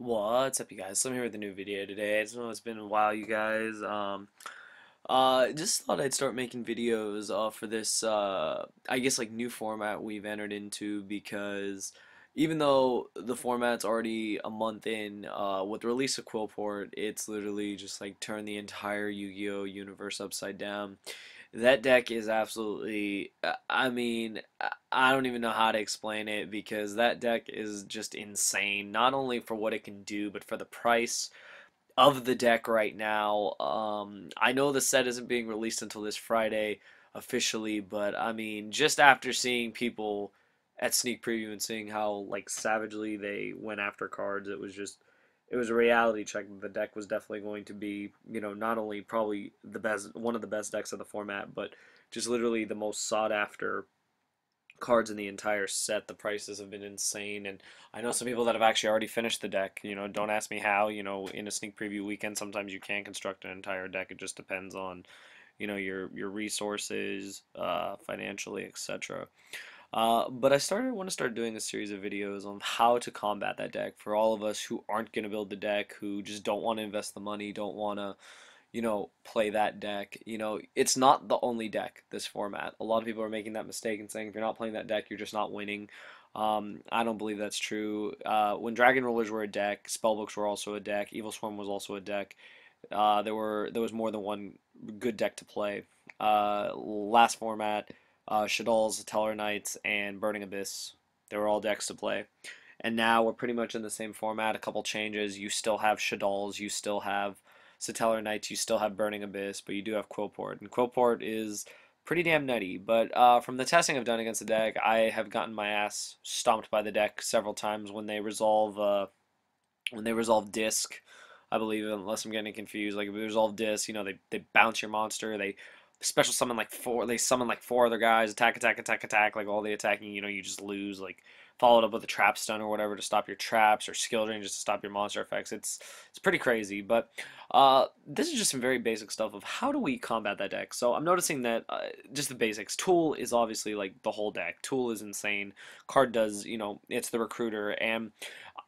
What's up, you guys? So I'm here with a new video today. I just know it's been a while, you guys. Just thought I'd start making videos for this, I guess, like new format we've entered into because even though the format's already a month in, with the release of Qliphoths, it's literally just like turned the entire Yu-Gi-Oh universe upside down. That deck is absolutely, I mean, I don't even know how to explain it because that deck is just insane. Not only for what it can do, but for the price of the deck right now. I know the set isn't being released until this Friday officially, but I mean, just after seeing people at sneak preview and seeing how like savagely they went after cards, it was a reality check that the deck was definitely going to be, not only probably the best, one of the best decks of the format, but just literally the most sought after cards in the entire set. The prices have been insane, and I know some people that have actually already finished the deck. Don't ask me how. In a sneak preview weekend, sometimes you can construct an entire deck. It just depends on, your resources, financially, etc. But want to start doing a series of videos on how to combat that deck for all of us who aren't going to build the deck, who just don't want to invest the money, don't want to play that deck. It's not the only deck this format. A lot of people are making that mistake and saying if you're not playing that deck, you're just not winning. I don't believe that's true. When Dragon Rollers were a deck, Spellbooks were also a deck, Evil Swarm was also a deck. There was more than one good deck to play. Last format, Shaddoll's, Teller Knights, and Burning Abyss. They were all decks to play. And now we're pretty much in the same format. A couple changes. You still have Shaddoll's, you still have Satellar Knights, you still have Burning Abyss, but you do have Qliphoths. And Qliphoths is pretty damn nutty. But from the testing I've done against the deck, I have gotten my ass stomped by the deck several times when they resolve disc. I believe, unless I'm getting confused. Like if they resolve disc, they bounce your monster. They special summon like four. They summon like four other guys. Attack, attack, attack, attack. Like all the attacking, you just lose. Like followed up with a trap stun or whatever to stop your traps, or skill drain just to stop your monster effects. It's pretty crazy. But this is just some very basic stuff of how do we combat that deck. So I'm noticing that just the basics. Tool is obviously like the whole deck. Tool is insane. Card does, it's the recruiter, and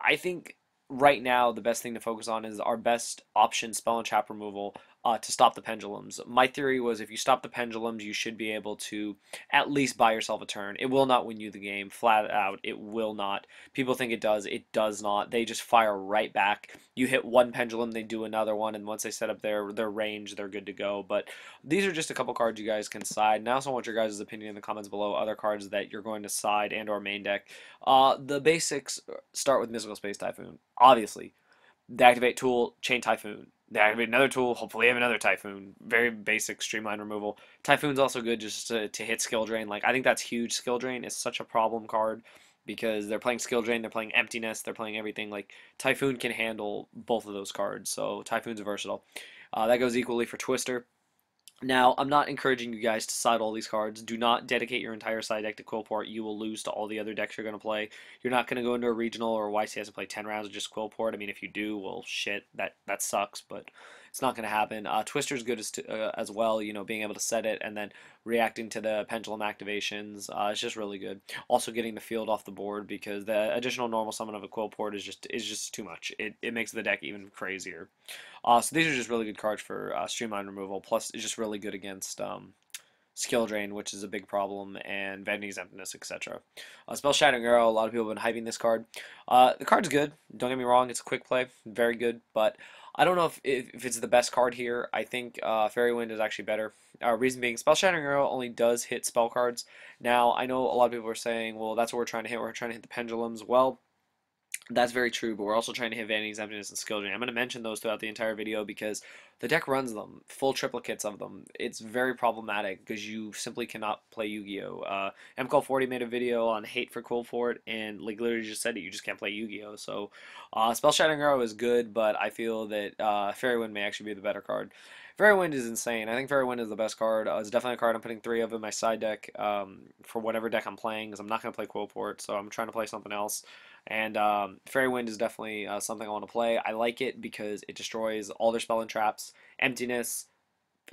I think right now the best thing to focus on is our best option, spell and trap removal, to stop the pendulums. My theory was if you stop the pendulums, you should be able to at least buy yourself a turn. It will not win you the game, flat out. It will not. People think it does. It does not. They just fire right back. You hit one pendulum, they do another one, and once they set up their range, they're good to go. But these are just a couple cards you guys can side. And I also want your guys' opinion in the comments below. Other cards that you're going to side and or main deck. The basics start with Mystical Space Typhoon. Obviously, deactivate tool, chain Typhoon. Deactivate another tool, hopefully have another Typhoon. Very basic streamline removal. Typhoon's also good just to hit skill drain. Like I think that's huge. Skill drain is such a problem card because they're playing skill drain, they're playing emptiness, they're playing everything. Like Typhoon can handle both of those cards, so Typhoon's versatile. That goes equally for Twister. Now, I'm not encouraging you guys to side all these cards. Do not dedicate your entire side deck to Qliphoths. You will lose to all the other decks you're going to play. You're not going to go into a regional or YCS and play 10 rounds of just Qliphoths. I mean, if you do, well, shit, that sucks, but it's not going to happen. Twister's good as well, being able to set it and then reacting to the pendulum activations. It's just really good. Also getting the field off the board because the additional normal summon of a Qliphoths is just too much. It makes the deck even crazier. So these are just really good cards for streamline removal. Plus, it's just really good against skill drain, which is a big problem, and Vanity's Emptiness, etc. Spell Shattering Arrow. A lot of people have been hyping this card. The card's good. Don't get me wrong. It's a quick play, very good. But I don't know if it's the best card here. I think Fairy Wind is actually better. Reason being, Spell Shattering Arrow only does hit spell cards. Now I know a lot of people are saying, well, that's what we're trying to hit. We're trying to hit the pendulums. Well, that's very true, but we're also trying to hit Vanity's Emptiness and Skill Drain. I'm going to mention those throughout the entire video because the deck runs them, full triplicates of them. It's very problematic because you simply cannot play Yu-Gi-Oh! MCall40 made a video on hate for Qliphoths, and like literally just said it, you just can't play Yu-Gi-Oh! So Spell Shattering Arrow is good, but I feel that Fairy Wind may actually be the better card. Fairy Wind is insane. I think Fairy Wind is the best card. It's definitely a card I'm putting 3 of in my side deck for whatever deck I'm playing because I'm not going to play Qliphoths, so I'm trying to play something else. And Fairy Wind is definitely something I want to play. I like it because it destroys all their spell and traps, emptiness,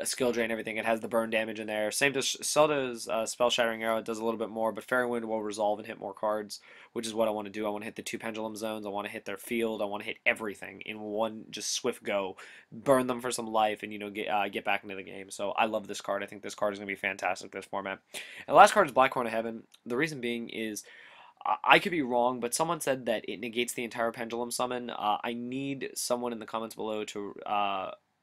skill drain, everything. It has the burn damage in there. Same to so does Spell Shattering Arrow. It does a little bit more, but Fairy Wind will resolve and hit more cards, which is what I want to do. I want to hit the 2 Pendulum Zones. I want to hit their field. I want to hit everything in one just swift go, burn them for some life, and get back into the game. So I love this card. I think this card is going to be fantastic this format. And the last card is Black Horn of Heaven. The reason being is I could be wrong, but someone said that it negates the entire Pendulum Summon. I need someone in the comments below to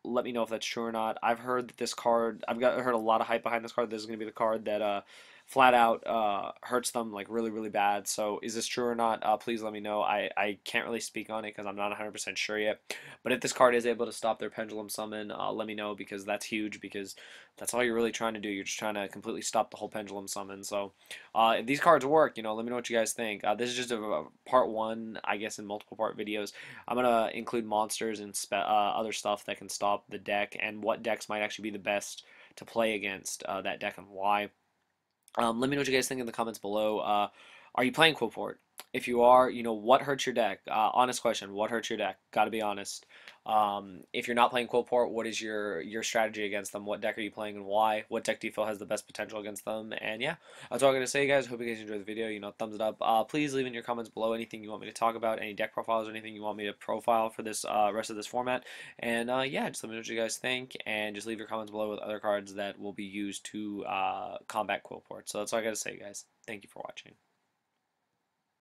let me know if that's true or not. I've heard that this card, heard a lot of hype behind this card. This is going to be the card that flat out hurts them like really, really bad. So is this true or not? Please let me know. I can't really speak on it because I'm not 100% sure yet. But if this card is able to stop their Pendulum Summon, let me know, because that's huge, because that's all you're really trying to do. You're just trying to completely stop the whole Pendulum Summon. So if these cards work, let me know what you guys think. This is just a part one, I guess, in multiple part videos. I'm going to include monsters and other stuff that can stop the deck, and what decks might actually be the best to play against that deck and why. Let me know what you guys think in the comments below. Are you playing Qliphoth? If you are, what hurts your deck? Honest question, what hurts your deck? Gotta be honest. If you're not playing Qliphoth, what is your strategy against them? What deck are you playing and why? What deck do you feel has the best potential against them? And yeah, that's all I'm gonna say, guys. Hope you guys enjoyed the video. Thumbs it up. Please leave in your comments below anything you want me to talk about, any deck profiles or anything you want me to profile for this rest of this format. And yeah, just let me know what you guys think, and just leave your comments below with other cards that will be used to combat Qliphoth. So that's all I gotta say, guys. Thank you for watching.